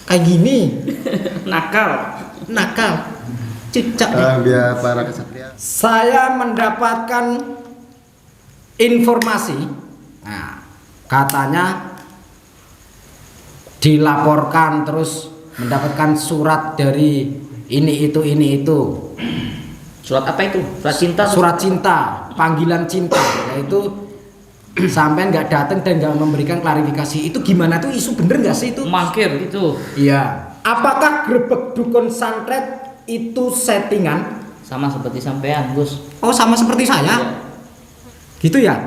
kayak gini. Nakal. Cicak. Biar para kesatria. Saya mendapatkan informasi. Nah, katanya dilaporkan terus mendapatkan surat dari ini itu. Surat apa itu? Surat cinta? Surat cinta, panggilan cinta, yaitu sampai nggak datang dan nggak memberikan klarifikasi. Itu gimana tuh, isu bener nggak sih itu? Mangkir gitu. Iya. Apakah grebek dukun santet itu settingan? Sama seperti sampean, Gus. Oh, sama seperti saya. Iya. Gitu ya.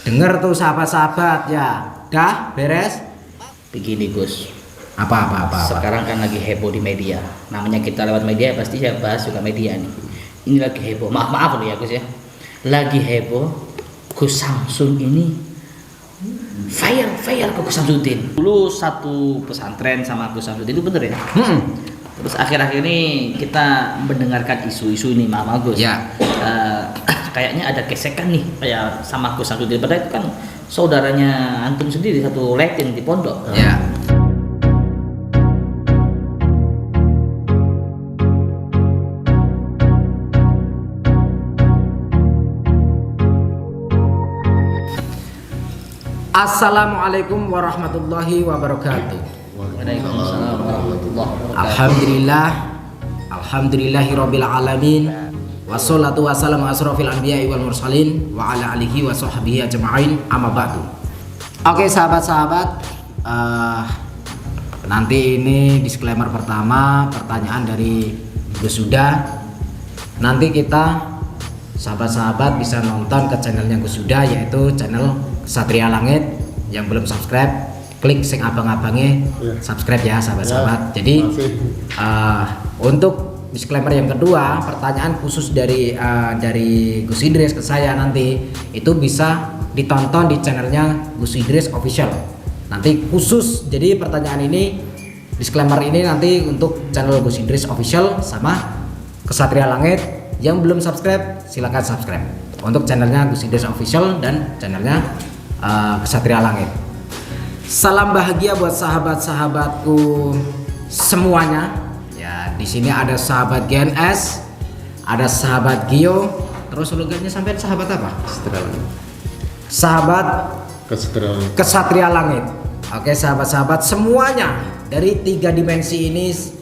Dengar tuh sahabat-sahabat ya. Dah beres. Begini, Gus. Apa. Sekarang kan lagi heboh di media. Namanya kita lewat media pasti saya bahas juga media nih. Ini lagi heboh. Maaf loh ya, Gus ya. Lagi heboh Gus Samsun ini fire ke Gus Samsudin. Dulu satu pesantren sama Gus Samsudin, itu bener ya? Terus akhir-akhir ini kita mendengarkan isu-isu ini, maaf Gus. Ya. Kayaknya ada gesekan nih kayak sama Gus Samsudin. Padahal itu kan saudaranya antum sendiri, satu letin di pondok. Ya. Assalamualaikum warahmatullahi wabarakatuh. Waalaikumsalam warahmatullahi wabarakatuh. Alhamdulillahirabbil alamin. Wassalatu wassalamu asrofil anbiya'i wal mursalin wa ala alihi wa sahbihi ajma'in, amma ba'du. Oke sahabat-sahabat, nanti ini disclaimer pertama, pertanyaan dari Gus Huda. Nanti kita sahabat-sahabat bisa nonton ke channelnya Gus Huda, yaitu channel Satria Langit. Yang belum subscribe, klik sing abang-abangnya subscribe ya sahabat-sahabat. Jadi untuk disclaimer yang kedua, pertanyaan khusus dari Gus Idris ke saya nanti itu bisa ditonton di channelnya Gus Idris Official. Nanti khusus, jadi pertanyaan ini, disclaimer ini nanti untuk channel Gus Idris Official sama Kesatria Langit. Yang belum subscribe silakan subscribe untuk channelnya Gus Idris Official dan channelnya Kesatria Langit. Salam bahagia buat sahabat-sahabatku semuanya. Ya, di sini ada sahabat GNS, ada sahabat Gio, terus slogannya sampai sahabat apa? Sahabat Kesatria Langit. Oke, sahabat-sahabat semuanya dari 3 dimensi ini,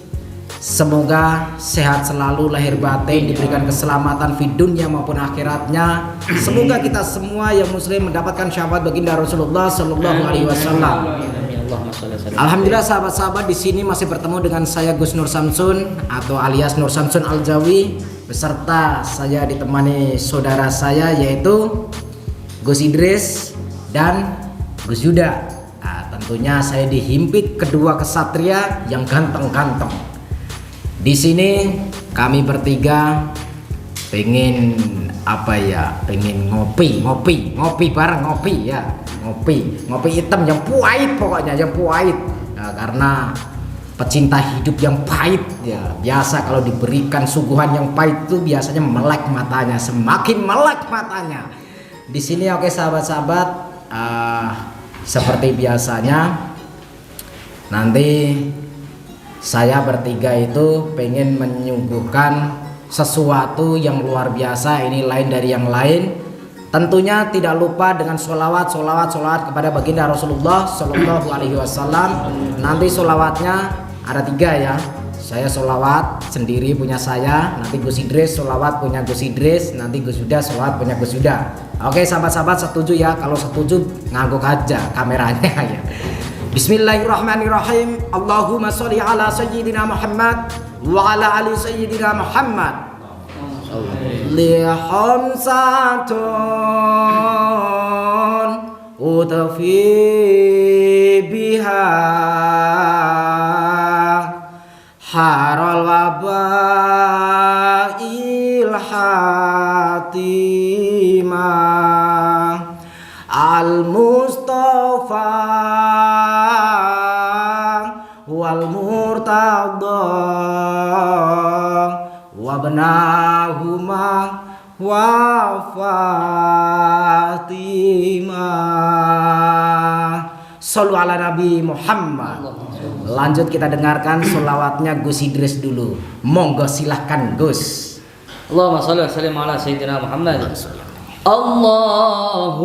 semoga sehat selalu lahir batin, diberikan keselamatan di dunia maupun akhiratnya. Semoga kita semua yang muslim mendapatkan syafaat baginda Rasulullah Sallallahu Alaihi Wasallam. Alhamdulillah sahabat-sahabat, di sini masih bertemu dengan saya Gus Nur Samsun atau alias Nur Samsun Al Jawi, beserta saya ditemani saudara saya yaitu Gus Idris dan Gus Huda. Nah, tentunya saya dihimpit kedua kesatria yang ganteng-ganteng. Di sini kami bertiga pengen pengen ngopi bareng, ngopi hitam yang pahit, pokoknya yang pahit. Nah, karena pecinta hidup yang pahit ya, biasa kalau diberikan suguhan yang pahit itu biasanya melek matanya, semakin melek matanya. Di sini oke sahabat-sahabat, seperti biasanya nanti saya bertiga itu pengen menyuguhkan sesuatu yang luar biasa, ini lain dari yang lain. Tentunya tidak lupa dengan sholawat kepada baginda Rasulullah Shallallahu Alaihi Wasallam. Nanti sholawatnya ada 3 ya. Saya sholawat sendiri punya saya, nanti Gus Idris sholawat punya Gus Idris, nanti Gus Huda sholawat punya Gus Huda. Oke sahabat-sahabat, setuju ya? Kalau setuju ngangguk aja kameranya ya. Bismillahirrahmanirrahim. Allahumma sholli ala sayyidina Muhammad wa ala ali sayyidina Muhammad. Li khamsatun utfi biha haral wabail hatimah al-Mustafa wal murtada wa benahuma wa Fatimah Shollu ala Nabi Muhammad. Lanjut kita dengarkan sholawatnya Gus Idris dulu. Monggo silahkan Gus. Allahumma shalli wa sallim ala sayyidina Muhammad. Allahumma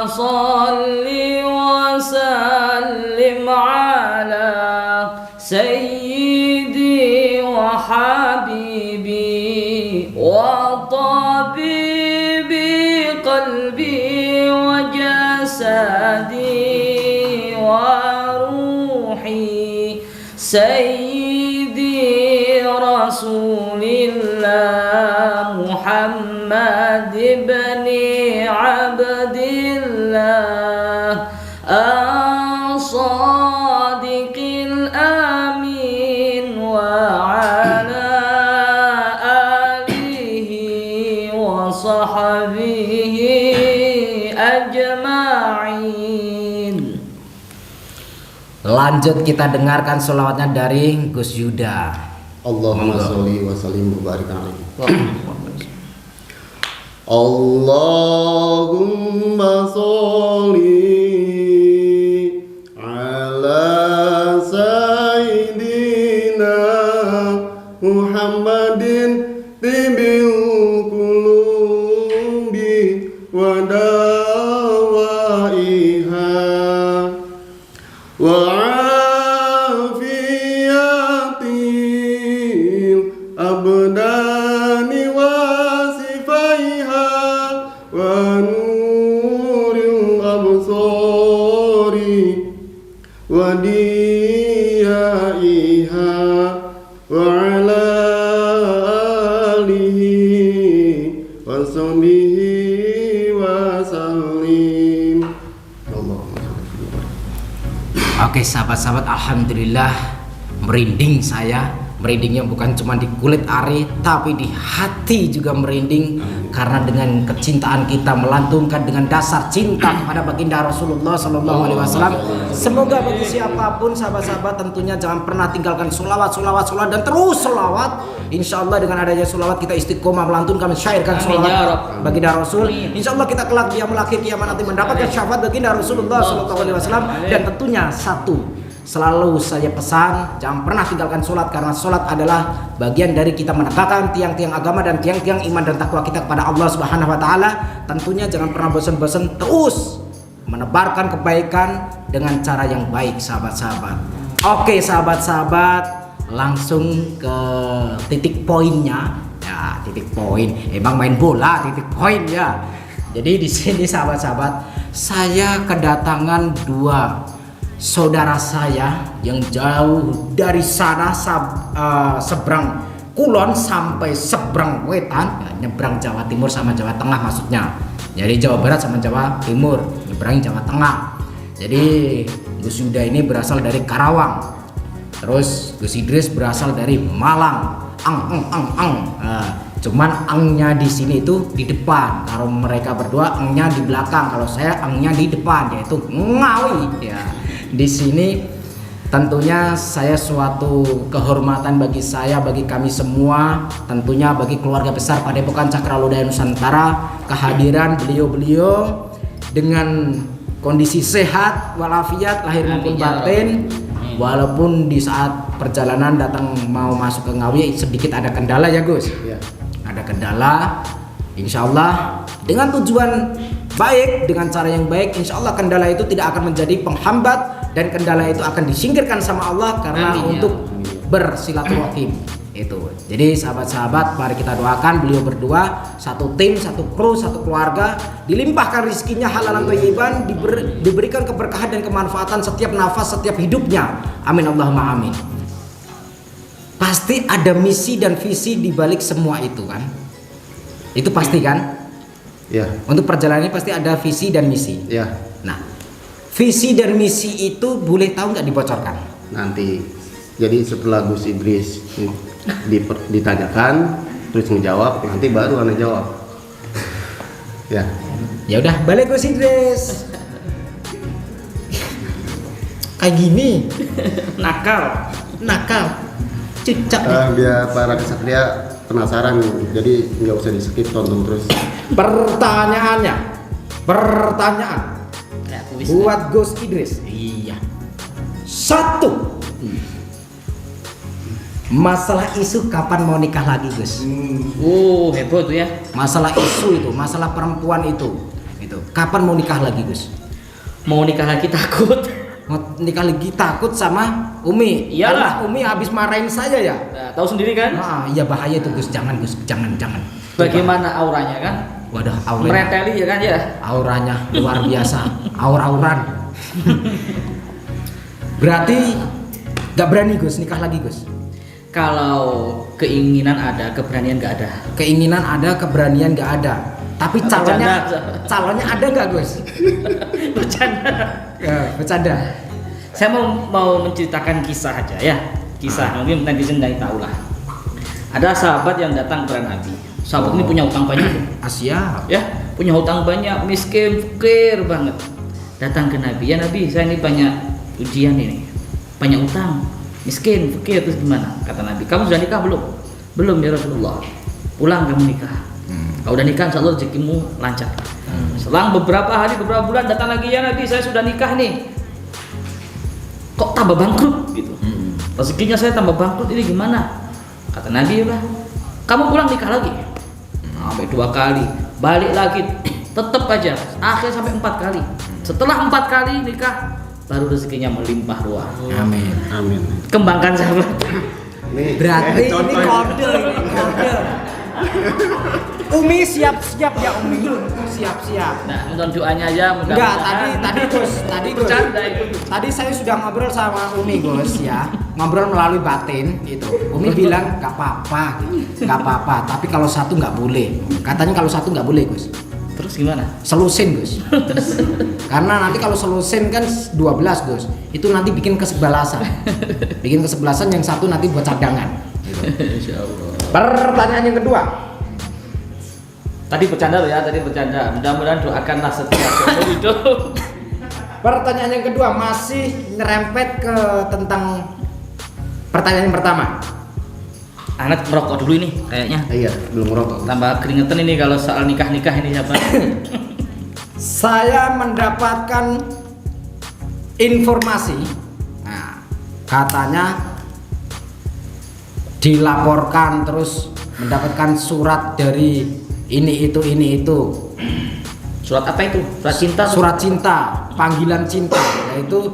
shalli wa sallim ala sayyidi wa habibi wa tabibi qalbi wa jasadi Sayyidi Rasulillah Muhammad ibn Abdillah As-Sadiqil Amin wa ala alihi wa sahbihi ajma'in. Lanjut kita dengarkan sholawatnya dari Gus Yuda. Allahumma sholli wa sallim wa barik alaihi. Allahumma sholli ala sayyidina Muhammadin tibil qulubi wa dawaiha wa afiyatil abdani wa sifaiha wa nuril absari wa diyaiha wa ala alihi wa sahbihi wa sallim. Oke sahabat-sahabat, alhamdulillah merinding saya. Merindingnya bukan cuma di kulit ari, tapi di hati juga merinding. Karena dengan kecintaan kita melantungkan dengan dasar cinta kepada baginda Rasulullah SAW. Semoga bagi siapapun sahabat-sahabat tentunya jangan pernah tinggalkan sholawat dan terus sholawat. Insya Allah dengan adanya sholawat kita istiqomah melantun, kami syairkan sholawat baginda Rasul. Insya Allah kita kelak kiamat akhir kiamat nanti mendapatkan syafaat baginda Rasulullah SAW. Dan tentunya satu, selalu saya pesan, jangan pernah tinggalkan sholat, karena sholat adalah bagian dari kita menegakkan tiang-tiang agama dan tiang-tiang iman dan takwa kita kepada Allah Subhanahu wa Ta'ala. Tentunya jangan pernah bosan-bosan, terus menebarkan kebaikan dengan cara yang baik, sahabat-sahabat. Oke sahabat-sahabat, langsung ke titik poinnya. Ya, titik poin. Emang main bola titik poin ya. Jadi di sini sahabat-sahabat, saya kedatangan dua saudara saya yang jauh dari sana, seberang kulon sampai seberang wetan, ya, nyebrang Jawa Timur sama Jawa Tengah maksudnya. Jadi Jawa Barat sama Jawa Timur, nyebrang Jawa Tengah. Jadi Gus Yuda ini berasal dari Karawang, terus Gus Idris berasal dari Malang. Cuman angnya di sini itu di depan. Kalau mereka berdua angnya di belakang, kalau saya angnya di depan, yaitu Ngawi ya. Di sini tentunya saya suatu kehormatan bagi saya, bagi kami semua, tentunya bagi keluarga besar Padepokan Cakra Lodaya Nusantara, kehadiran beliau-beliau dengan kondisi sehat walafiat lahir maupun batin. Walaupun di saat perjalanan datang mau masuk ke Ngawi sedikit ada kendala ya Gus ya. Ada kendala, insya Allah dengan tujuan baik, dengan cara yang baik, insya Allah kendala itu tidak akan menjadi penghambat dan kendala itu akan disingkirkan sama Allah karena untuk bersilaturahim itu. Jadi sahabat-sahabat, mari kita doakan beliau berdua, satu tim, satu kru, satu keluarga, dilimpahkan rezekinya halalan thayyiban, diberikan keberkahan dan kemanfaatan setiap nafas, setiap hidupnya. Amin Allahumma amin. Pasti ada misi dan visi di balik semua itu kan? Itu pasti kan? Ya. Untuk perjalanan ini pasti ada visi dan misi. Ya. Nah, visi dan misi itu boleh tahu nggak dibocorkan? Nanti. Jadi setelah Gus Idris ditanyakan terus ngejawab, nanti baru Anda jawab. Ya. Ya udah, balik Gus Idris. Kayak gini. Nakal. Cicak. Biar para kesatria penasaran, jadi nggak usah di skip, tonton terus. Pertanyaan buat Gus Idris. Satu, masalah isu kapan mau nikah lagi, Gus. Heboh tuh ya. Masalah isu itu, masalah perempuan itu kapan mau nikah lagi, Gus? Mau nikah lagi takut. Mau nikah lagi takut sama Umi. Iyalah. Karena Umi habis marahin saya ya. Nah, tahu sendiri kan? Nah, iya bahaya itu, Gus. Jangan, Gus. Jangan. Bagaimana auranya kan? Waduh, auranya. Mereteli ya kan ya? Auranya luar biasa. Aur-auran. Berarti gak berani, Gus, nikah lagi, Gus. Kalau keinginan ada, keberanian nggak ada. Keinginan ada, keberanian gak ada. Tapi calonnya ada nggak, Gus? Bercanda. Ya, bercanda. Saya mau menceritakan kisah aja ya. Kisah, mungkin netizen dari tahu lah. Ada sahabat yang datang kepada Nabi. Sahabat ini punya utang banyak. Asia. Ya, punya hutang banyak, miskin, fakir banget. Datang ke Nabi, ya Nabi, saya ini banyak ujian ini, banyak utang, miskin, fakir, terus gimana? Kata Nabi, kamu sudah nikah belum? Belum ya Rasulullah. Pulang kamu nikah. Kalau udah nikah, insya Allah rezekimu lancar. Selang beberapa hari, beberapa bulan datang lagi, ya Nabi, saya sudah nikah nih. Kok tambah bangkrut gitu? Rezekinya saya tambah bangkrut, ini gimana? Kata Nabi, ya kamu pulang nikah lagi. Sampai 2 kali, balik lagi, tetap aja, akhirnya sampai 4 kali. Setelah 4 kali nikah, baru rezekinya melimpah ruah. Amin. Kembangkan sahabat. Berarti ini kode. Umi siap-siap ya, Umi. Siap-siap. Nah, nonton doanya aja. Enggak, tadi Gus. Bercanda itu. Tadi saya sudah ngobrol sama Umi, Gus, ya. Ngobrol melalui batin itu. Umi bilang gak apa-apa gitu. Gak apa-apa, tapi kalau satu nggak boleh. Katanya kalau satu nggak boleh, Gus. Terus gimana? Selusin, Gus. Karena nanti kalau selusin kan 12, Gus. Itu nanti bikin kesebelasan. Bikin kesebelasan, yang satu nanti buat cadangan. Gitu. Insyaallah. Pertanyaan yang kedua. Tadi bercanda loh ya, tadi bercanda. Mudah-mudahan doakanlah setiap seumur hidup. Pertanyaan yang kedua masih nyerempet ke tentang pertanyaan yang pertama. Anak merokok dulu ini kayaknya. Iya, belum ngerokok. Tambah keringetan ini kalau soal nikah-nikah ini siapa? Saya mendapatkan informasi, nah, katanya dilaporkan terus mendapatkan surat dari ini itu. Surat apa itu? Surat cinta? Surat cinta, panggilan cinta, yaitu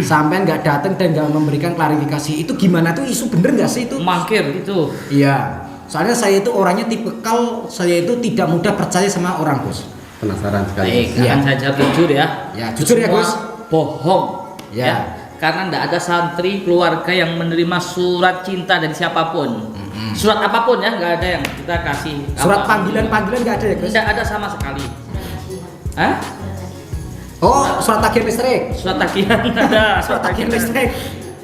sampai nggak datang dan nggak memberikan klarifikasi. Itu gimana tuh, isu bener nggak sih itu? Mangkir gitu. Iya, soalnya saya itu orangnya tipikal, saya itu tidak mudah percaya sama orang, Gus. Penasaran sekali. Baik, Iya. akan saya jawab jujur ya. Ya, jujur ya, Semua Gus. Bohong. Ya. Karena tidak ada santri keluarga yang menerima surat cinta dari siapapun. Surat apapun ya, nggak ada yang kita kasih. Surat apa. panggilan nggak ada ya, Gus? Tidak ada sama sekali. Hah? Oh, surat tagihan listrik. Surat tagihan ada. Surat tagihan listrik.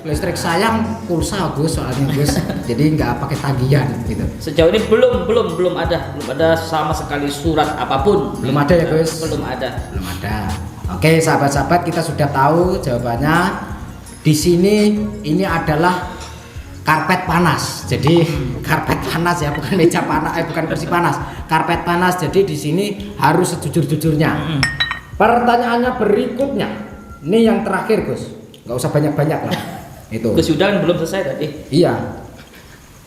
Listrik sayang pulsa, Gus, soalnya, Gus. Jadi nggak pakai tagihan gitu. Sejauh ini belum ada sama sekali surat apapun. Belum ada ya, Gus? Belum ada. Belum ada. Oke, sahabat-sahabat, kita sudah tahu jawabannya. Di sini ini adalah karpet panas. Jadi karpet panas ya, bukan meja panas, bukan kursi panas. Karpet panas. Jadi di sini harus sejujur-jujurnya. Pertanyaannya berikutnya. Ini yang terakhir, Gus. Nggak usah banyak-banyak lah. Itu. Gus Yuda kan belum selesai tadi. Iya.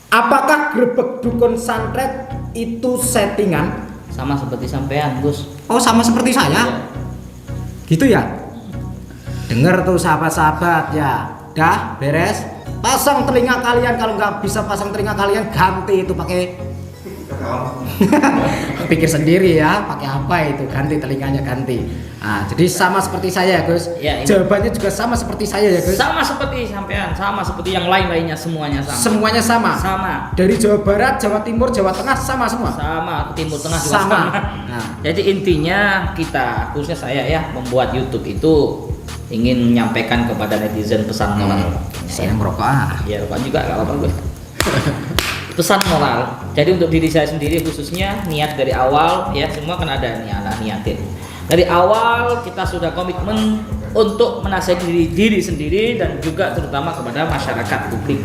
Apakah grebek dukun santet itu settingan? Sama seperti sampean, Gus. Oh, sama seperti saya. Gitu ya? Dengar tuh sahabat-sahabat ya. Dah beres. Pasang telinga kalian, kalau nggak bisa pasang telinga kalian ganti itu pakai pikir sendiri ya, pakai apa itu, ganti telinganya, ganti. Nah, jadi sama seperti saya ya, Gus. Ya, jawabannya juga sama seperti saya ya, Gus. Sama seperti sampean, sama seperti yang lain-lainnya, semuanya sama. Semuanya sama. Sama. Dari Jawa Barat, Jawa Timur, Jawa Tengah sama semua. Sama, Timur Tengah juga Sama. sama. Nah. Jadi intinya kita, khususnya saya ya, membuat YouTube itu ingin menyampaikan kepada netizen pesan moral. Saya merokok ah. Ya, rokok juga gak apa-apa, Gus. Pesan moral. Jadi untuk diri saya sendiri khususnya, niat dari awal ya, semua kan ada niatin. Dari awal kita sudah komitmen untuk menasihati diri sendiri dan juga terutama kepada masyarakat publik.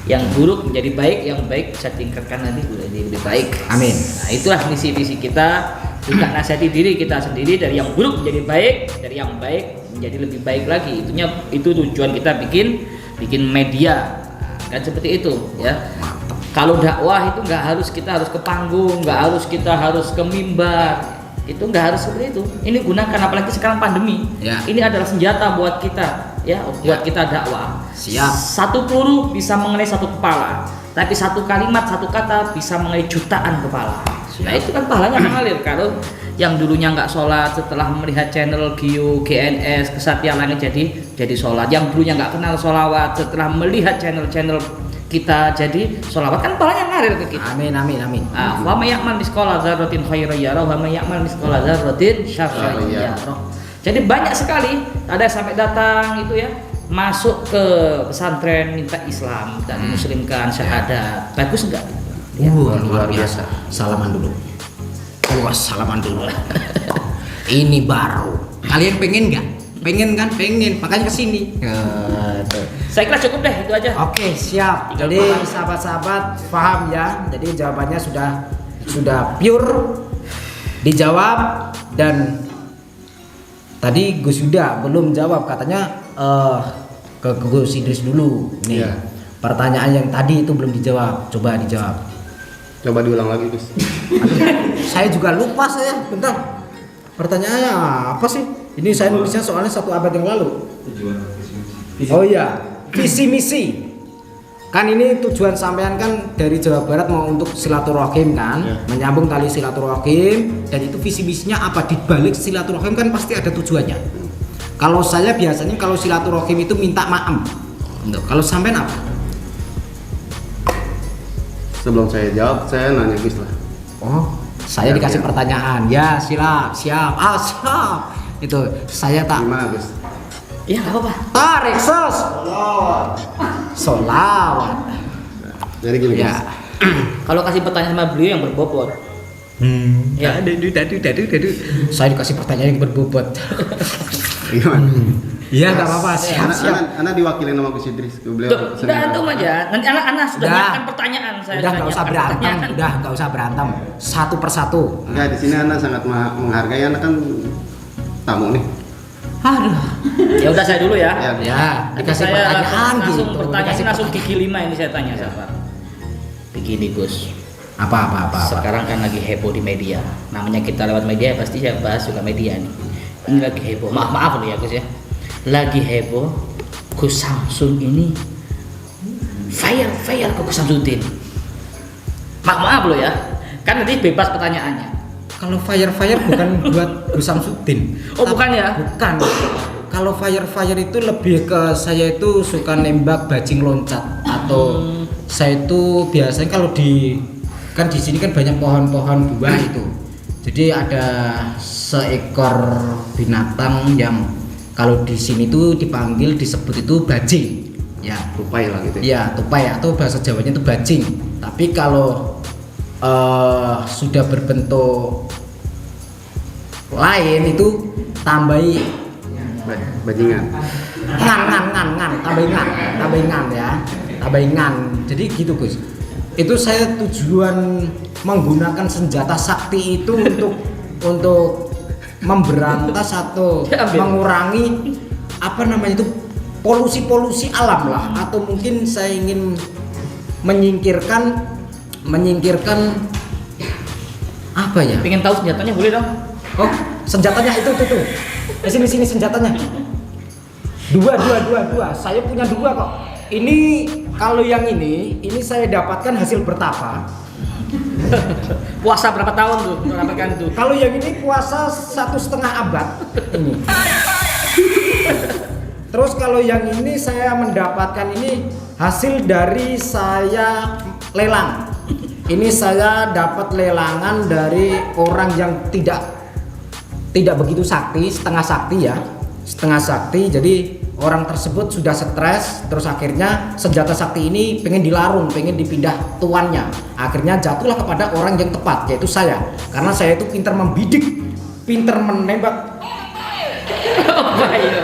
Yang buruk menjadi baik, yang baik bisa tingkatkan nanti menjadi lebih baik. Amin. Nah, itulah misi-misi kita, juga nasihati diri kita sendiri dari yang buruk menjadi baik, dari yang baik menjadi lebih baik lagi. Itu tujuan kita bikin media, kan seperti itu ya. Kalau dakwah itu kita harus ke panggung, kita harus ke mimbar, itu nggak harus seperti itu. Ini gunakan, apalagi sekarang pandemi. Ya. Ini adalah senjata buat kita, ya, buat kita dakwah. Siap. Satu peluru bisa mengenai satu kepala, tapi satu kalimat, satu kata bisa mengenai jutaan kepala. Nah itu kan pahalanya mengalir. Kalau yang dulunya nggak sholat, setelah melihat channel Gio, GNS, Kesatria Langit jadi sholat. Yang dulunya nggak kenal sholawat, setelah melihat channel kita jadi sholawat, kan pahalanya ngalir ke kita. Amin. Wa may ya'mal misqala dzarratin khairan yarah wa may ya'mal misqala dzarratin syarran yarah. Jadi banyak sekali ada sampai datang itu ya, masuk ke pesantren minta Islam, minta dimuslimkan, syahadat. Bagus enggak? Luar biasa. Salaman dulu. Salaman dulu. Ini baru. Kalian pengen nggak? Pengen kan? Pengen. Makanya kesini. Saya kira cukup deh, itu aja. Oke, siap. Jadi sahabat-sahabat paham ya. Jadi jawabannya sudah pure dijawab. Dan tadi Gus Yuda belum jawab, katanya ke Gus Idris dulu nih. Iya. Pertanyaan yang tadi itu belum dijawab. Coba dijawab. Coba diulang lagi, Gus. Saya juga lupa bentar. Pertanyaannya apa sih? Ini saya nulisnya soalnya 1 abad yang lalu. Oh iya, visi misi. Kan ini tujuan sampean kan dari Jawa Barat mau untuk silaturahim kan, menyambung tali silaturahim, dan itu visi misinya apa? Di balik silaturahim kan pasti ada tujuannya. Kalau saya biasanya kalau silaturahim itu minta maaf. Kalau sampean apa? Sebelum saya jawab, saya nanya Gus lah. Oh, saya dikasih pertanyaan. Ya, siap. Siap. Itu saya tak. Gimana, Gus? Ya nggak apa-apa. Tarik sos. Solawat. Jadi gini, Gus. Ya. Kalau kasih pertanyaan sama beliau yang berbobot. Ya. Dadu. Saya dikasih pertanyaan yang berbobot. Gimana? Iya, nggak apa-apa. Siap. Anak diwakilin sama Gus Idris. Beliau Udah antum aja. Nanti anak sudah menyiapkan pertanyaan saya. Udah nggak usah berantem. Nggak usah berantem. Satu persatu. Enggak, di sini anak sangat menghargai, anak kan tamu nih. Aduh. Ya udah saya dulu ya. Ya, Nanti dikasih saya pertanyaan langsung gitu. pertanyaan Dikasih langsung gigi 5 ini saya tanya siapa. Begini Gus. Apa. Sekarang kan lagi heboh di media. Namanya kita lewat media pasti saya bahas juga media nih. Ini lagi heboh. Maaf loh ya Gus ya. Lagi heboh Gus Samsun ini fire ke Gus Samsudin. Maaf loh ya. Kan nanti bebas pertanyaannya. Kalau fire bukan buat Gus Samsudin. Oh, bukan ya? Bukan. Kalau fire itu lebih ke saya itu suka nembak bajing loncat atau saya itu biasanya kalau di sini kan banyak pohon-pohon buah itu. Jadi ada seekor binatang yang kalau di sini tuh disebut itu bajing. Ya, Tupai lah gitu. ya tupai atau bahasa Jawanya itu bajing. Tapi kalau sudah berbentuk lain itu tambahi Bajingan. tambahi ngan. Jadi gitu Gus. Itu saya tujuan menggunakan senjata sakti itu untuk memberantas atau mengurangi polusi alam lah, atau mungkin saya ingin menyingkirkan apa ya? Pengen tahu senjatanya boleh dong? Oh, senjatanya itu. Sini senjatanya. Dua. Saya punya 2 kok. Ini kalau yang ini saya dapatkan hasil bertapa. Puasa berapa tahun tuh mendapatkan itu? Kalau yang ini puasa 1,5 abad ini. Terus kalau yang ini saya mendapatkan ini hasil dari saya lelang. Ini saya dapat lelangan dari orang yang tidak begitu sakti, setengah sakti. Jadi orang tersebut sudah stres, terus akhirnya senjata sakti ini pengen dilarung, pengen dipindah tuannya. Akhirnya jatuhlah kepada orang yang tepat, yaitu saya. Karena saya itu pintar membidik, pintar menembak.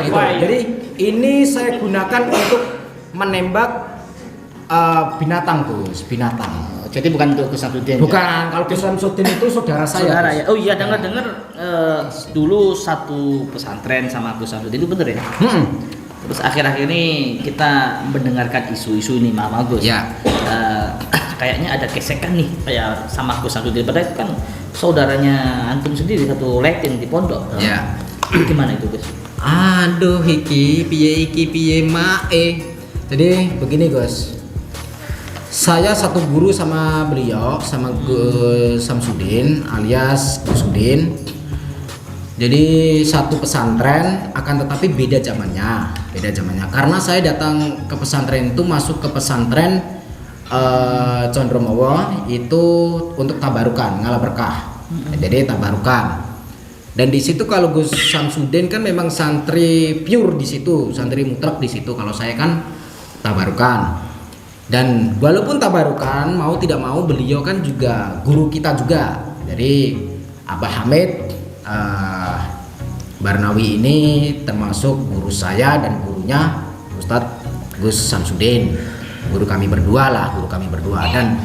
Gitu. Jadi ini saya gunakan untuk menembak binatang. Jadi bukan untuk Gus Samsudin. Bukan, kalau Gus Samsudin itu saudara saya. Saudara Gus. ya. Oh iya, dengar-dengar dulu satu pesantren sama Gus Samsudin itu bener ya? Terus akhir-akhir ini kita mendengarkan isu-isu ini, Mama Gus. Ya. Kayaknya ada gesekan nih kayak sama Gus Samsudin. Padahal kan saudaranya antum sendiri satu letin di pondok. Ya. Gimana itu Gus? Aduh iki piye mae. Jadi begini Gus. Saya satu guru sama beliau, sama Gus Samsudin alias Gus Sudin. Jadi satu pesantren, akan tetapi beda zamannya. Karena saya datang ke pesantren itu masuk ke pesantren Condromowo itu untuk tabarukan, ngalah berkah. Jadi tabarukan. Dan di situ kalau Gus Samsudin kan memang santri pure di situ, santri mutlak di situ. Kalau saya kan tabarukan. Dan walaupun tabarukan mau tidak mau beliau kan juga guru kita juga. Jadi Abah Hamid Barnawi ini termasuk guru saya dan gurunya Ustadz Gus Samsudin. Guru kami berdua. Dan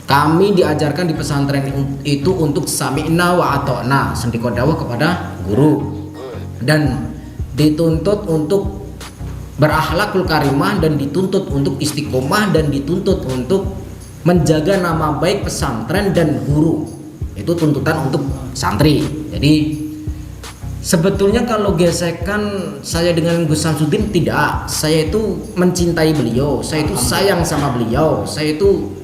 kami diajarkan di pesantren itu untuk sami'na wa ata'na, sendiko dawah kepada guru. Dan dituntut untuk berakhlakul karimah dan dituntut untuk istiqomah dan dituntut untuk menjaga nama baik pesantren dan guru. Itu tuntutan untuk santri. Jadi sebetulnya kalau gesekan saya dengan Gus Samsudin tidak. Saya itu mencintai beliau, saya itu sayang sama beliau, saya itu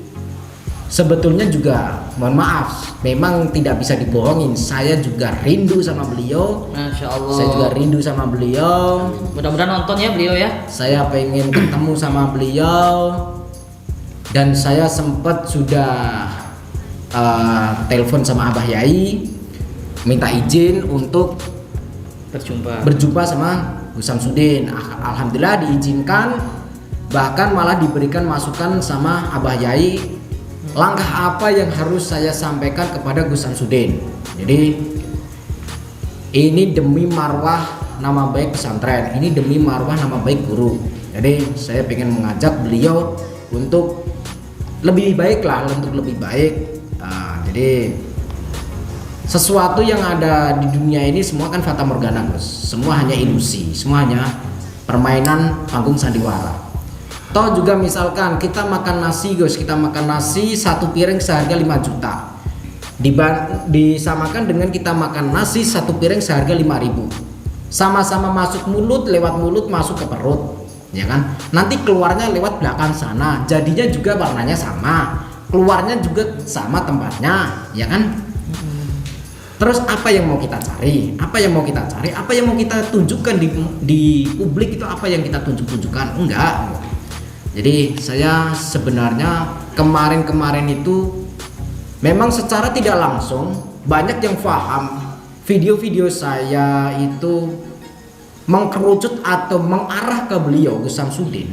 sebetulnya juga mohon maaf memang tidak bisa dibohongin, saya juga rindu sama beliau. Masya Allah. Saya juga rindu sama beliau. Mudah-mudahan nonton ya beliau ya. Saya pengen ketemu sama beliau. Dan saya sempat sudah telepon sama Abah Yai minta izin untuk berjumpa sama Gus Samsudin. Alhamdulillah diizinkan, bahkan malah diberikan masukan sama Abah Yai langkah apa yang harus saya sampaikan kepada Gus Samsudin. Jadi ini demi marwah nama baik pesantren, ini demi marwah nama baik guru. Jadi saya ingin mengajak beliau untuk lebih baik lah, untuk lebih baik. Jadi sesuatu yang ada di dunia ini semua kan fata morgana Gus, semua hanya ilusi, semua hanya permainan panggung sandiwara. Toh juga misalkan kita makan nasi Gus, kita makan nasi satu piring seharga 5 juta disamakan dengan kita makan nasi satu piring seharga 5.000. Sama-sama masuk mulut, lewat mulut masuk ke perut, ya kan? Nanti keluarnya lewat belakang sana, jadinya juga warnanya sama, keluarnya juga sama tempatnya, ya kan? Terus apa yang mau kita cari? Apa yang mau kita tunjukkan di publik itu apa yang kita tunjukkan? Enggak. Jadi saya sebenarnya kemarin itu memang secara tidak langsung banyak yang paham video-video saya itu mengkerucut atau mengarah ke beliau Gus Samsudin.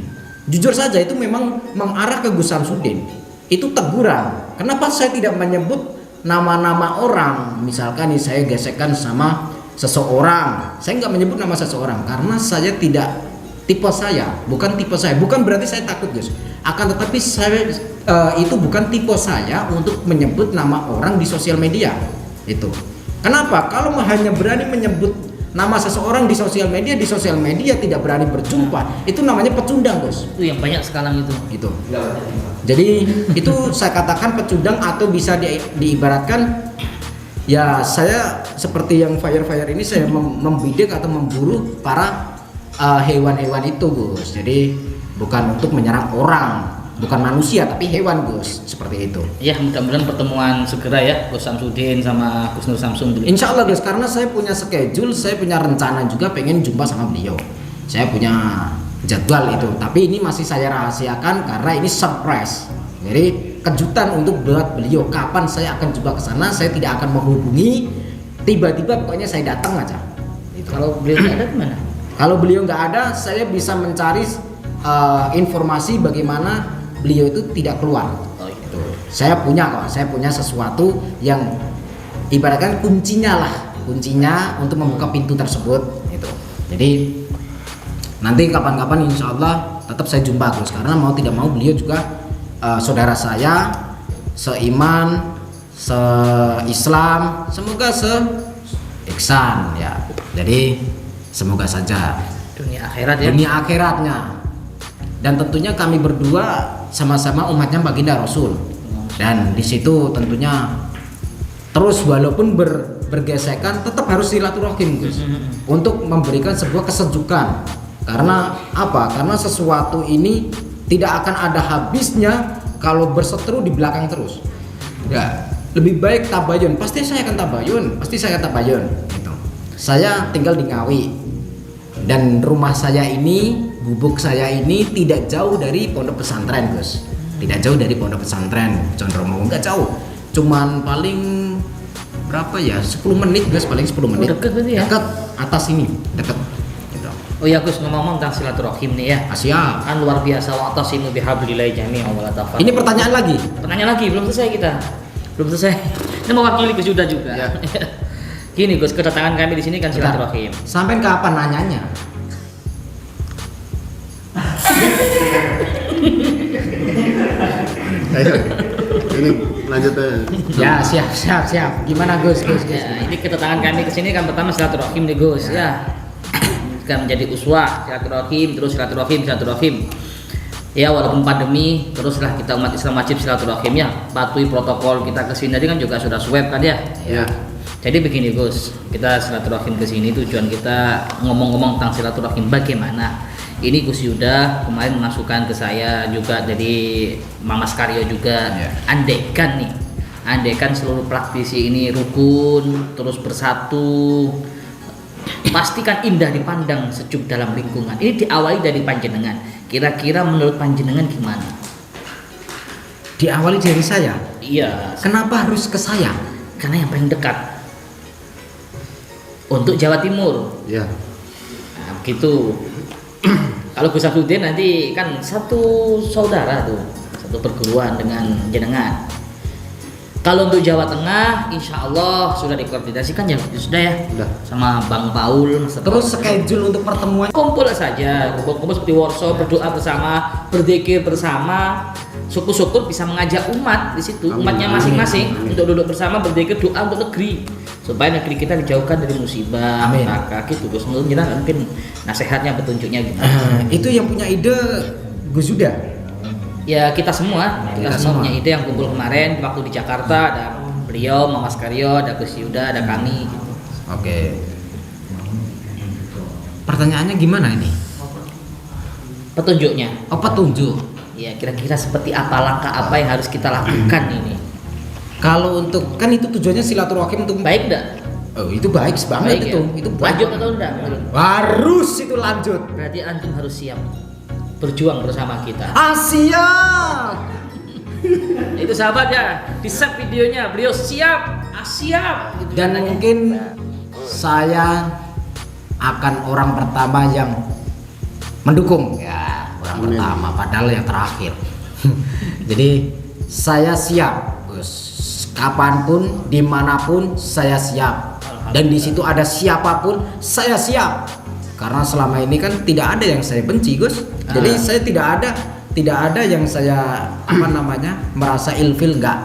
Jujur saja itu memang mengarah ke Gus Samsudin. Itu teguran. Kenapa saya tidak menyebut nama-nama orang? Misalkan nih saya gesekkan sama seseorang, saya nggak menyebut nama seseorang karena saya tidak bukan berarti saya takut Gus, akan tetapi saya itu bukan tipe saya untuk menyebut nama orang di sosial media. Itu kenapa? Kalau hanya berani menyebut nama seseorang di sosial media tidak berani berjumpa, itu namanya pecundang Gus. Itu yang banyak sekarang itu. Jadi itu saya katakan pecundang, atau bisa diibaratkan ya saya seperti yang fire ini saya membidik atau memburu para hewan-hewan itu Gus. Jadi bukan untuk menyerang orang, bukan manusia tapi hewan Gus, seperti itu. Ya mudah-mudahan pertemuan segera ya Gus Samsudin sama Gus Nur Samsung. Insya Allah Gus, karena saya punya schedule, saya punya rencana juga pengen jumpa sama beliau. Saya punya jadwal itu, tapi ini masih saya rahasiakan karena ini surprise. Jadi kejutan untuk buat beliau kapan saya akan coba ke sana. Saya tidak akan menghubungi tiba-tiba, pokoknya saya datang aja. Itu. Kalau beliau ada gimana? Kalau beliau nggak ada, saya bisa mencari informasi bagaimana beliau itu tidak keluar. Oh, gitu. Saya punya sesuatu yang ibaratkan kuncinya untuk membuka pintu tersebut. Gitu. Jadi nanti kapan-kapan insya Allah tetap saya jumpa Gus, karena mau tidak mau beliau juga saudara saya, seiman, se-Islam, semoga se-ihsan ya. Jadi semoga saja Dunia akhirat ya. dunia akhiratnya. Dan tentunya kami berdua sama-sama umatnya baginda Rasul. Dan di situ tentunya terus walaupun bergesekan tetap harus silaturahim Gus. Untuk memberikan sebuah kesejukan. Karena apa? Karena sesuatu ini tidak akan ada habisnya kalau berseteru di belakang terus. Ya, lebih baik tabayun. Pasti saya akan tabayun. Gitu. Saya tinggal di Ngawi. Dan rumah saya ini, gubuk saya ini tidak jauh dari pondok pesantren, Gus. Tidak jauh dari pondok pesantren Condromo, enggak jauh. Cuman paling berapa ya? 10 menit, Gus, paling 10 menit. Dekat berarti ya? Dekat atas ini, dekat. Gitu. Oh ya Gus, ngomong-ngomong tentang silaturahim nih ya. Siap. Kan luar biasa, wa'tasimu bihablillahi jami'an wa la tafarraqu. Ini pertanyaan lagi. Pertanyaan lagi, belum selesai kita. Belum selesai. Ini mewakili Gus Yuda juga. Ya. Gini Gus, kedatangan kami di sini kan Bentar. silaturahim. Sampai kapan nanyanya? Ayo, ini lanjut aja. Ya, siap. Gimana Gus? Ya, ini kedatangan kami ke sini kan pertama silaturahim nih Gus ya. Kan menjadi uswah, silaturahim, terus silaturahim. Ya walaupun pandemi, teruslah kita umat Islam wajib silaturahim ya. Patuhi protokol kita ke sini tadi kan juga sudah swab kan ya. Ya. Jadi begini Gus, kita silaturahim ke sini tujuan kita ngomong-ngomong tentang silaturahim bagaimana. Ini Gus Yuda kemarin memasukkan ke saya juga dari Mama Skaryo juga. Ya. Andaikan seluruh praktisi ini rukun, terus bersatu, pastikan indah dipandang, sejuk dalam lingkungan. Ini diawali dari panjenengan. Kira-kira menurut panjenengan gimana? Diawali dari saya. Iya, Kenapa harus ke saya? karena yang paling dekat untuk Jawa Timur. Ya. Nah, begitu. Kalau Gus Afudin nanti kan satu saudara tuh, satu perguruan dengan jenengan. Kalau untuk Jawa Tengah, insya Allah sudah dikoordinasikan ya, sudah ya, Sudah. sama Bang Paul. Terus schedule untuk pertemuan Kumpul saja, kumpul seperti workshop, berdoa bersama, berzikir bersama. Syukur-syukur bisa mengajak umat di situ, Amin. umatnya masing-masing Amin. untuk duduk bersama berzikir doa untuk negeri, supaya negeri kita dijauhkan dari musibah, Amin. maka gitu. Terus menurut kita mungkin nasihatnya, petunjuknya gimana? itu yang punya ide Gus Yuda. Ya kita semua Kita semua semua. punya ide yang kumpul kemarin waktu di Jakarta, ada beliau, Mama Skaryo, ada Gus Yuda, ada kami gitu. Oke. Pertanyaannya gimana ini? Petunjuknya, Oh, petunjuk. ya kira-kira seperti apa langkah apa yang harus kita lakukan ini? Kalau untuk kan itu tujuannya silaturahim untuk Baik enggak? Oh, itu baik banget Baik itu. ya? Itu baik. Lanjut atau enggak? Harus itu lanjut. Berarti antum harus siap berjuang bersama kita. Asia. Itu sahabat ya, di save videonya beliau siap, siap. Gitu Dan katanya. mungkin saya akan orang pertama yang mendukung ya, orang Amin. pertama padahal yang terakhir. Jadi saya siap, Gus. Kapanpun, dimanapun saya siap. Dan di situ ada siapapun saya siap. Karena selama ini kan tidak ada yang saya benci, Gus. Jadi saya tidak ada yang saya merasa ilfil, enggak.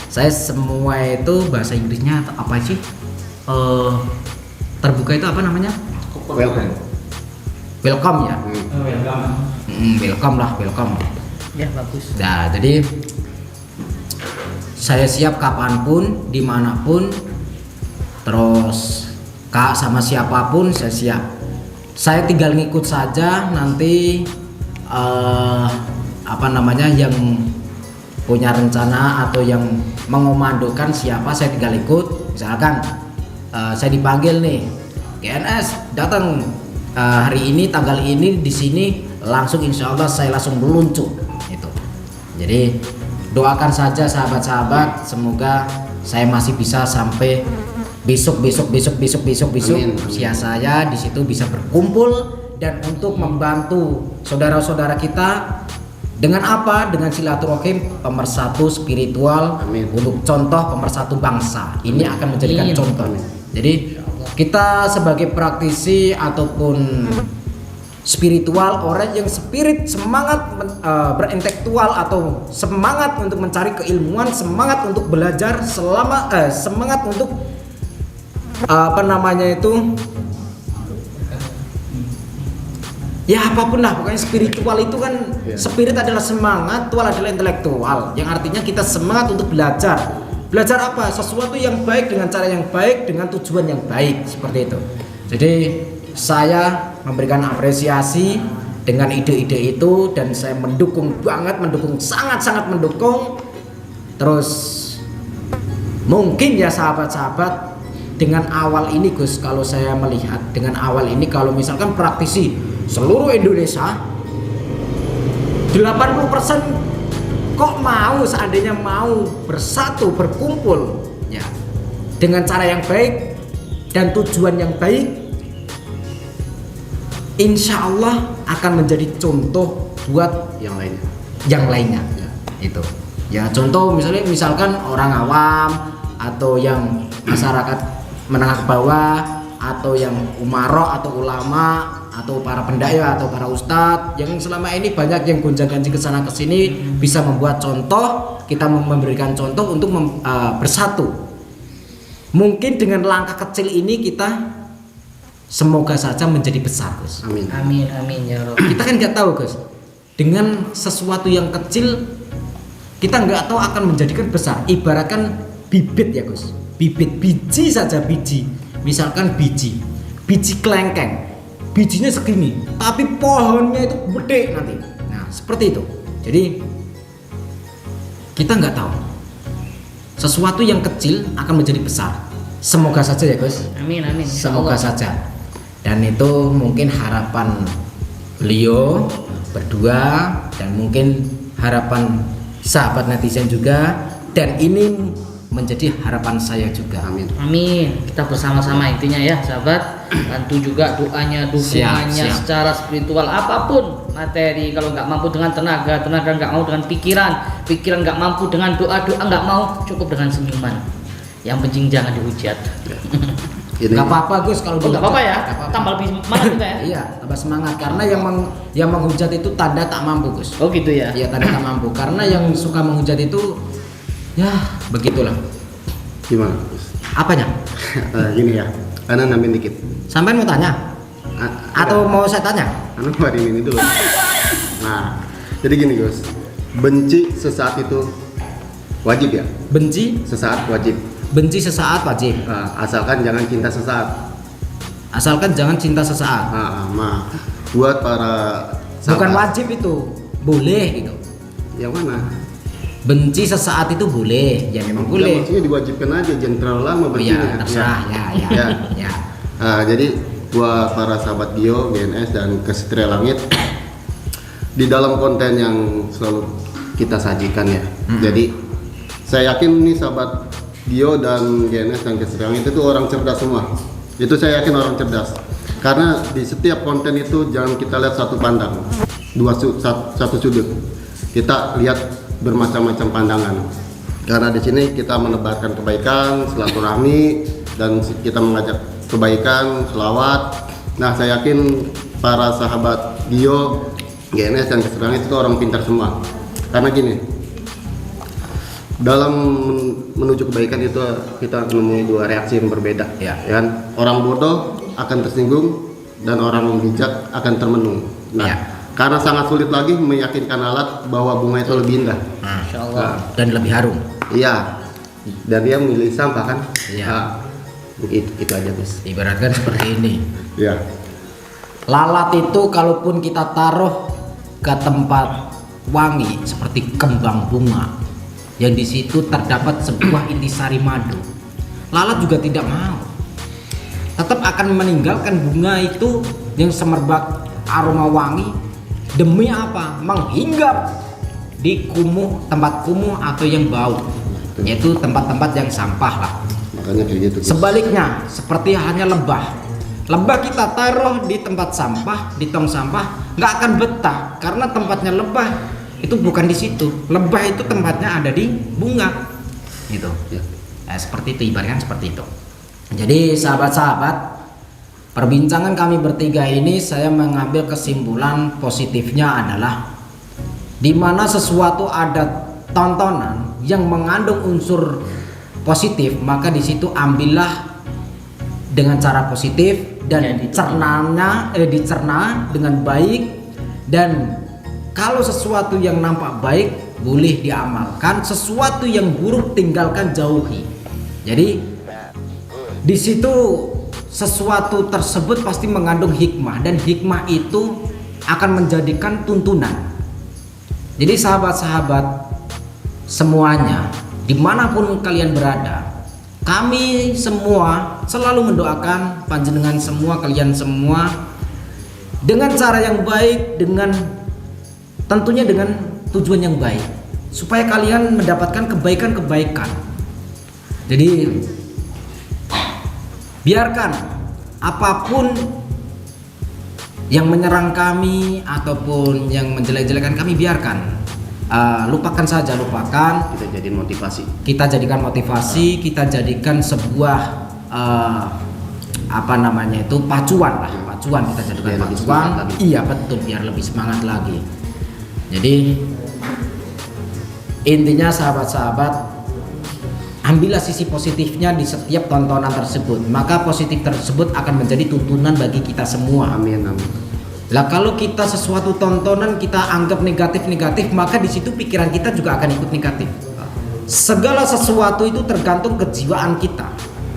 Saya semua itu bahasa Inggrisnya apa sih? Terbuka itu apa namanya? Welcome. Welcome ya. Hmm. Welcome. Ya bagus. Nah, jadi saya siap kapanpun, dimanapun, terus kak sama siapapun saya siap. Saya tinggal ngikut saja nanti yang punya rencana atau yang mengomandokan siapa saya tinggal ikut. Misalkan saya dipanggil nih GNS datang hari ini tanggal ini di sini, langsung insya Allah saya langsung meluncur itu. Jadi doakan saja sahabat-sahabat, semoga saya masih bisa sampai besok Amin. usia saya di situ bisa berkumpul dan untuk membantu saudara-saudara kita dengan apa? Dengan silaturahim, pemersatu spiritual. Amin. Untuk contoh pemersatu bangsa. Ini akan menjadikan Amin. contoh. Amin. Jadi kita sebagai praktisi ataupun spiritual, orang yang spirit semangat berintelektual atau semangat untuk mencari keilmuan, semangat untuk belajar, semangat untuk ya apapun lah, pokoknya spiritual itu kan spirit adalah semangat, tual adalah intelektual, yang artinya kita semangat untuk belajar apa? Sesuatu yang baik dengan cara yang baik, dengan tujuan yang baik, seperti itu. Jadi saya memberikan apresiasi dengan ide-ide itu, dan saya mendukung banget, sangat-sangat mendukung. Terus mungkin ya sahabat-sahabat, dengan awal ini Gus, kalau saya melihat dengan awal ini, kalau misalkan praktisi seluruh Indonesia 80% kok mau, seandainya mau bersatu, berkumpul ya dengan cara yang baik dan tujuan yang baik, insya Allah akan menjadi contoh buat yang lainnya ya. Itu ya, contoh misalkan orang awam atau yang masyarakat menengah ke bawah, atau yang umarok atau ulama atau para pendaya atau para ustadz yang selama ini banyak yang gonjang-ganjing kesana kesini, bisa membuat contoh, kita memberikan contoh untuk bersatu. Mungkin dengan langkah kecil ini kita semoga saja menjadi besar, Gus. Amin. Amin, amin ya Rob. Kita kan nggak tahu, Gus, dengan sesuatu yang kecil kita nggak tahu akan menjadikan besar. Ibaratkan bibit ya, Gus, biji saja, misalkan biji kelengkeng, bijinya segini tapi pohonnya itu gede nanti. Nah seperti itu. Jadi kita nggak tahu, sesuatu yang kecil akan menjadi besar. Semoga saja ya Gus. Amin, amin. Semoga saja. Dan itu mungkin harapan beliau berdua, dan mungkin harapan sahabat netizen juga, dan ini menjadi harapan saya juga. Amin. Amin. Kita bersama-sama intinya ya sahabat. Bantu juga doanya, dukungannya Siap. secara spiritual, apapun materi. Kalau nggak mampu dengan tenaga nggak mau, dengan pikiran nggak mampu, dengan doa nggak mau, cukup dengan senyuman. Yang penting jangan dihujat. Nggak apa-apa Gus kalau Oh, nggak apa-apa ya. Nggak apa-apa. Tambah lebih semangat kita ya. Iya, tambah semangat, karena yang menghujat itu tanda tak mampu, Gus. Oh gitu ya. Iya, tanda tak mampu. Karena yang suka menghujat itu ya begitulah. Gimana? Apanya? Gini ya, Ana nambahin dikit. Sampai mau tanya? Atau mau saya tanya? Ana keluarin ini dulu. Nah, jadi gini Gus, benci sesaat itu wajib ya? Benci Sesaat wajib. Sesaat wajib. Asalkan jangan cinta sesaat. Asalkan jangan cinta sesaat. Buat para Bukan sahabat. wajib itu, boleh gitu. Yang mana? Benci sesaat itu boleh, ya memang Ya, boleh. maksudnya diwajibkan aja, jangan terlalu lama Oh bencinya. iya, terserah ya. Ya. Jadi buat para sahabat Gio, GNS dan Kesatria Langit, di dalam konten yang selalu kita sajikan ya. Jadi saya yakin nih sahabat Gio dan GNS dan Kesatria Langit itu orang cerdas semua. Itu saya yakin orang cerdas. Karena di setiap konten itu jangan kita lihat satu pandang, satu sudut. Kita lihat bermacam-macam pandangan. Karena di sini kita menebarkan kebaikan, silaturahmi, dan kita mengajak kebaikan, selawat. Nah, saya yakin para sahabat Gio, GNS dan Kesatria Langit itu orang pintar semua. Karena gini, dalam menuju kebaikan itu kita menemui dua reaksi yang berbeda, Ya. kan? Orang bodoh akan tersinggung dan orang bijak akan termenung. Nah, Ya. karena sangat sulit lagi meyakinkan alat bahwa bunga itu lebih indah. Insya Allah. Dan lebih harum. Iya. Dan dia memilih sampah kan? Iya. Nah, itu aja Gus. Ibaratkan seperti ini. Iya. Lalat itu kalaupun kita taruh ke tempat wangi seperti kembang bunga, yang di situ terdapat sebuah intisari madu, lalat juga tidak mau. Tetap akan meninggalkan bunga itu yang semerbak aroma wangi. Demi apa? Menghinggap di tempat kumuh atau yang bau, yaitu tempat-tempat yang sampah lah. Makanya kayak gitu Gus. Sebaliknya, seperti hanya lebah. Lebah kita taruh di tempat sampah, di tong sampah, nggak akan betah karena tempatnya lebah itu bukan di situ. Lebah itu tempatnya ada di bunga, gitu. Ya. Seperti itu, ibaratkan seperti itu. Jadi sahabat-sahabat, perbincangan kami bertiga ini saya mengambil kesimpulan positifnya adalah di mana sesuatu ada tontonan yang mengandung unsur positif, maka di situ ambillah dengan cara positif dan dicerna dengan baik, dan kalau sesuatu yang nampak baik boleh diamalkan, sesuatu yang buruk tinggalkan, jauhi. Jadi di situ sesuatu tersebut pasti mengandung hikmah, dan hikmah itu akan menjadikan tuntunan. Jadi sahabat-sahabat semuanya, dimanapun kalian berada, kami semua selalu mendoakan panjenengan semua, kalian semua dengan cara yang baik, dengan tentunya dengan tujuan yang baik, supaya kalian mendapatkan kebaikan-kebaikan. Jadi biarkan apapun yang menyerang kami ataupun yang menjelek-jelekan kami, biarkan, lupakan saja, lupakan. Kita jadiin motivasi. Kita jadikan motivasi, kita jadikan sebuah pacuan lah, pacuan, kita jadikan Biar lebih pacuan. semangat lagi. Iya betul, biar lebih semangat lagi. Jadi intinya sahabat-sahabat, ambillah sisi positifnya di setiap tontonan tersebut, maka positif tersebut akan menjadi tuntunan bagi kita semua. Amin, amin. Lah kalau kita sesuatu tontonan kita anggap negatif, maka di situ pikiran kita juga akan ikut negatif. Segala sesuatu itu tergantung kejiwaan kita,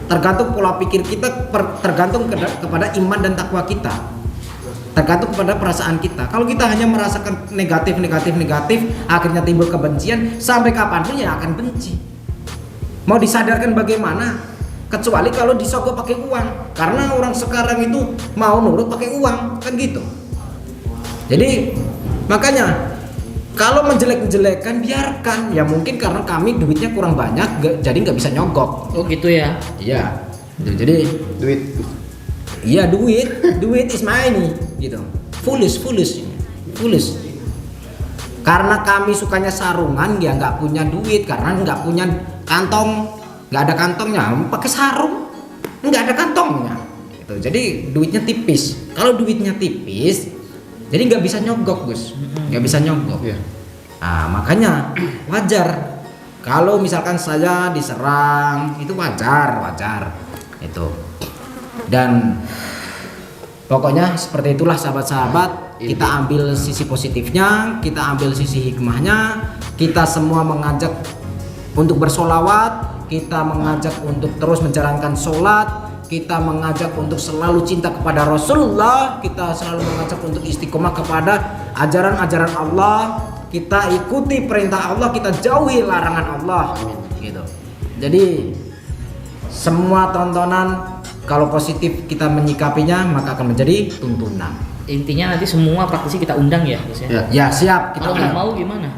tergantung pola pikir kita, tergantung kepada iman dan takwa kita, tergantung kepada perasaan kita. Kalau kita hanya merasakan negatif, akhirnya timbul kebencian, sampai kapanpun ya akan benci. Mau disadarkan bagaimana? Kecuali kalau disogok pakai uang, karena orang sekarang itu mau nurut pakai uang, kan gitu. Jadi makanya kalau menjelek-jelekan biarkan, ya mungkin karena kami duitnya kurang banyak, jadi nggak bisa nyogok. Oh gitu ya? Iya. Jadi Duit. iya, duit is money gitu. Foolish. Karena kami sukanya sarungan, ya nggak punya duit, karena nggak punya kantong, nggak ada kantongnya, pakai sarung, nggak ada kantongnya. Gitu. Jadi duitnya tipis. Kalau duitnya tipis, jadi nggak bisa nyogok, Gus, nggak bisa nyogok. Iya. Nah, makanya wajar kalau misalkan saya diserang, itu wajar itu. Dan pokoknya seperti itulah sahabat-sahabat, kita ambil sisi positifnya, kita ambil sisi hikmahnya, kita semua mengajak untuk bersolawat, kita mengajak untuk terus menjalankan sholat, kita mengajak untuk selalu cinta kepada Rasulullah, kita selalu mengajak untuk istiqomah kepada ajaran-ajaran Allah, kita ikuti perintah Allah, kita jauhi larangan Allah. Gitu. Jadi semua tontonan kalau positif kita menyikapinya, maka akan menjadi tuntunan. Intinya nanti semua praktisi kita undang ya, Gus ya? Ya siap. Kita Kalau nggak mau gimana?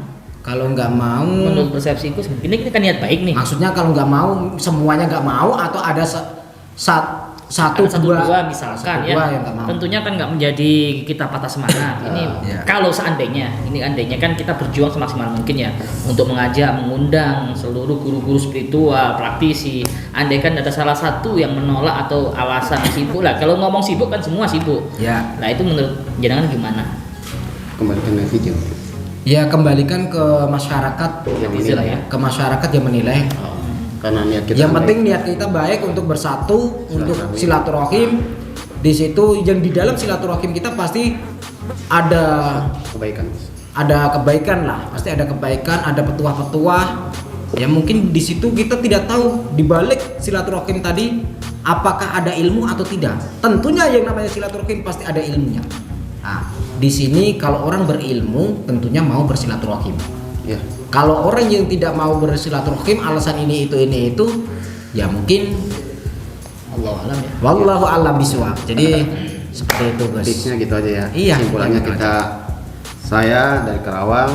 Kalau nggak mau, Menurut persepsiku, ini kita kan niat baik nih. maksudnya kalau nggak mau, semuanya nggak mau, atau ada satu dua misalkan satu, ya, dua yang nggak mau. tentunya kan nggak menjadi kita patah semangat. Ini Iya. kalau seandainya, ini andainya kan kita berjuang semaksimal mungkin ya untuk mengajak, mengundang seluruh guru-guru spiritual, praktisi. Andai kan ada salah satu yang menolak atau alasan sibuk lah. Kalau ngomong sibuk kan semua sibuk. Ya. Nah itu menurut jenengan gimana? Kembalikan netizen. Ya kembalikan ke masyarakat, Yang Netizen lah menilai. ya. ke masyarakat yang menilai. Karena niat kita Yang baik. penting niat kita baik untuk bersatu, untuk Silaturahmi. silaturahim. Di situ yang di dalam silaturahim kita pasti ada kebaikan. lah, pasti ada kebaikan, ada petuah-petuah. Ya mungkin di situ kita tidak tahu di balik silaturahim tadi apakah ada ilmu atau tidak. Tentunya yang namanya silaturahim pasti ada ilmunya. Nah, di sini kalau orang berilmu tentunya mau bersilaturahim. Ya. Kalau orang yang tidak mau bersilaturahim alasan ini itu, ya mungkin Allah alam ya. wallahu a'lam bishawab. Jadi seperti itu, guys. Tipsnya gitu aja ya. Iya, Simpulannya gitu saya dari Karawang,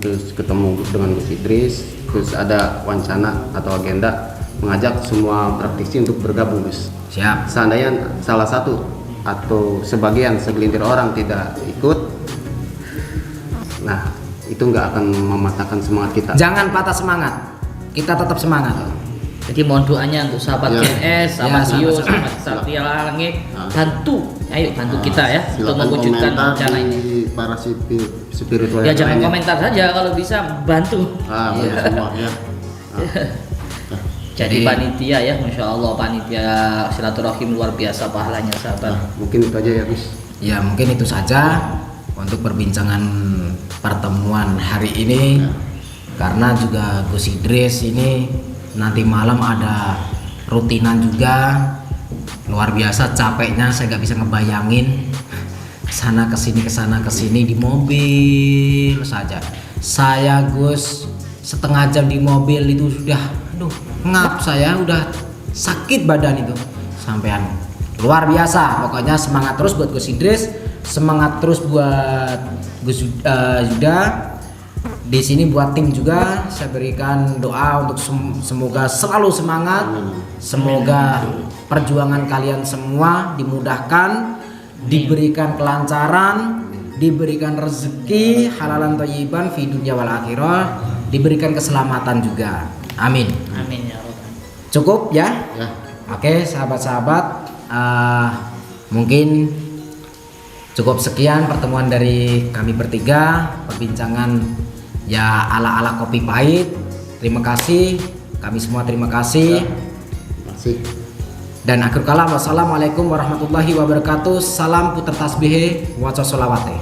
terus ketemu dengan Gus Idris, terus ada wacana atau agenda mengajak semua praktisi untuk bergabung, Gus. Siap. Seandainya salah satu atau segelintir orang tidak ikut, nah itu nggak akan mematahkan semangat kita. Jangan patah semangat. Kita tetap semangat. Jadi mohon doanya untuk sahabat Ya. GNS, sahabat Ya, Dio, sama-sama. sahabat Satria Langit, Ah. bantu, ayo bantu kita ya untuk Silakan mewujudkan komentar rencana ini. di para spiritual Ya yang jangan lainnya. komentar saja, kalau bisa bantu. Bantu Iya. semua ya. Jadi Jadi- panitia ya, masya Allah panitia silaturahim luar biasa pahalanya sahabat. Mungkin itu aja ya Gus. Ya mungkin itu saja untuk perbincangan pertemuan hari ini. Ya. Karena juga Gus Idris ini nanti malam ada rutinan juga, luar biasa capeknya, saya nggak bisa ngebayangin sana kesini di mobil saja. Saya Gus setengah jam di mobil itu sudah, aduh ngap, saya udah sakit badan itu sampean. Luar biasa, pokoknya semangat terus buat Gus Idris, semangat terus buat Gus Yuda. Di sini buat tim juga saya berikan doa untuk semoga selalu semangat, semoga perjuangan kalian semua dimudahkan, diberikan kelancaran, diberikan rezeki halalan thayyiban fi dunya wal akhirah, diberikan keselamatan juga. Amin. Amin ya Rabbal. Cukup ya? Ya. Oke, sahabat-sahabat, mungkin cukup sekian pertemuan dari kami bertiga, perbincangan ya ala-ala kopi pahit. Terima kasih, kami semua terima kasih. Masih. Dan akhir kalam, wassalamualaikum warahmatullahi wabarakatuh. Salam puter tasbih, waca solawate.